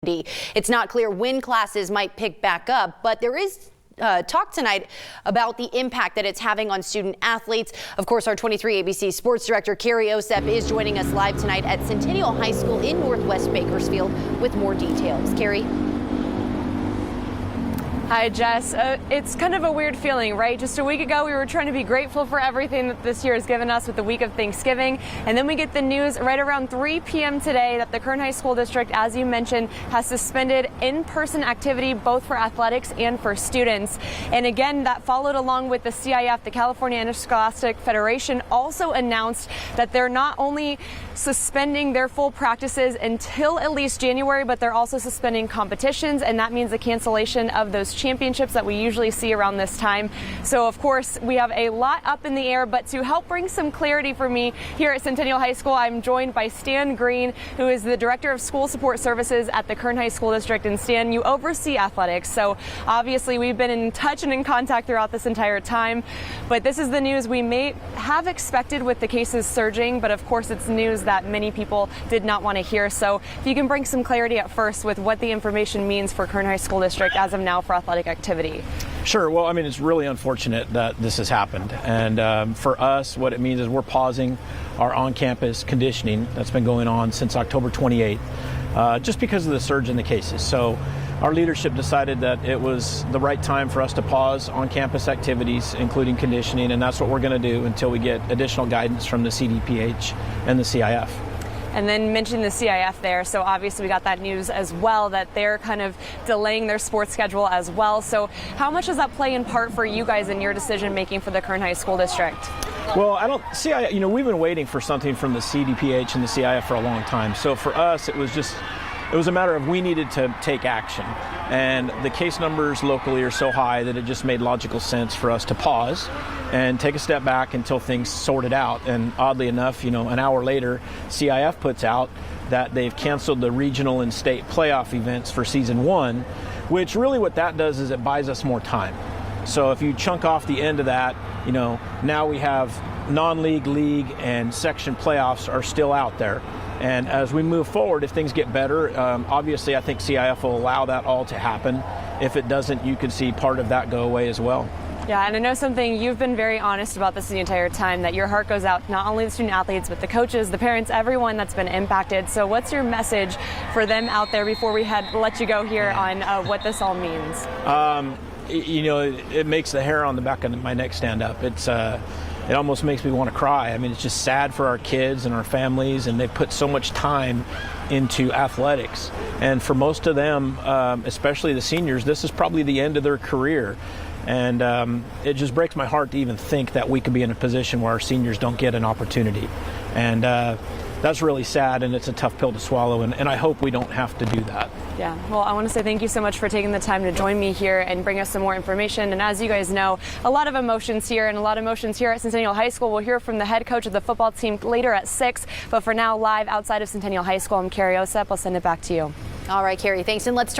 It's not clear when classes might pick back up, but there is talk tonight about the impact that it's having on student athletes. Of course, our 23 ABC sports director, Carrie Osep, is joining us live tonight at Centennial High School in Northwest Bakersfield with more details. Carrie? Hi, Jess. It's kind of a weird feeling, right? Just a week ago, we were trying to be grateful for everything that this year has given us with the week of Thanksgiving. And then we get the news right around 3 p.m. today that the Kern High School District, as you mentioned, has suspended in-person activity both for athletics and for students. And again, that followed along with the CIF, the California Interscholastic Federation, also announced that they're not only suspending their full practices until at least January, but they're also suspending competitions. And that means the cancellation of those championships that we usually see around this time. So of course we have a lot up in the air, but to help bring some clarity for me here at Centennial High School, I'm joined by Stan Greene, who is the Director of School Support Services at the Kern High School District. And Stan, you oversee athletics, so obviously we've been in touch and in contact throughout this entire time, but this is the news we may have expected with the cases surging, but of course it's news that many people did not want to hear. So if you can bring some clarity at first with what the information means for Kern High School District as of now for athletic activity. Sure. Well, I mean, it's really unfortunate that this has happened. And for us, what it means is we're pausing our on-campus conditioning that's been going on since October 28th, just because of the surge in the cases. So our leadership decided that it was the right time for us to pause on-campus activities, including conditioning, and that's what we're going to do until we get additional guidance from the CDPH and the CIF. And then mentioning the CIF there, so obviously we got that news as well that they're kind of delaying their sports schedule as well. So how much does that play in part for you guys in your decision making for the Kern High School District? Well, I don't see, we've been waiting for something from the CDPH and the CIF for a long time. So for us, it was a matter of we needed to take action. And the case numbers locally are so high that it just made logical sense for us to pause and take a step back until things sorted out. And oddly enough, an hour later, CIF puts out that they've canceled the regional and state playoff events for season 1, which really what that does is it buys us more time. So if you chunk off the end of that, now we have non-league, league, and section playoffs are still out there. And as we move forward, if things get better, obviously I think CIF will allow that all to happen. If it doesn't, you could see part of that go away as well. Yeah, and I know something you've been very honest about this the entire time, that your heart goes out not only to the student athletes, but the coaches, the parents, everyone that's been impacted. So what's your message for them out there before we let you go here on what this all means? It makes the hair on the back of my neck stand up. It almost makes me want to cry. I mean, it's just sad for our kids and our families, and they put so much time into athletics. And for most of them, especially the seniors, this is probably the end of their career. And it just breaks my heart to even think that we could be in a position where our seniors don't get an opportunity. And that's really sad, and it's a tough pill to swallow, and I hope we don't have to do that. Yeah, well, I want to say thank you so much for taking the time to join me here and bring us some more information. And as you guys know, a lot of emotions here at Centennial High School. We'll hear from the head coach of the football team later at 6. But for now, live outside of Centennial High School, I'm Carrie Osep. I'll send it back to you. All right, Carrie, thanks. And let's turn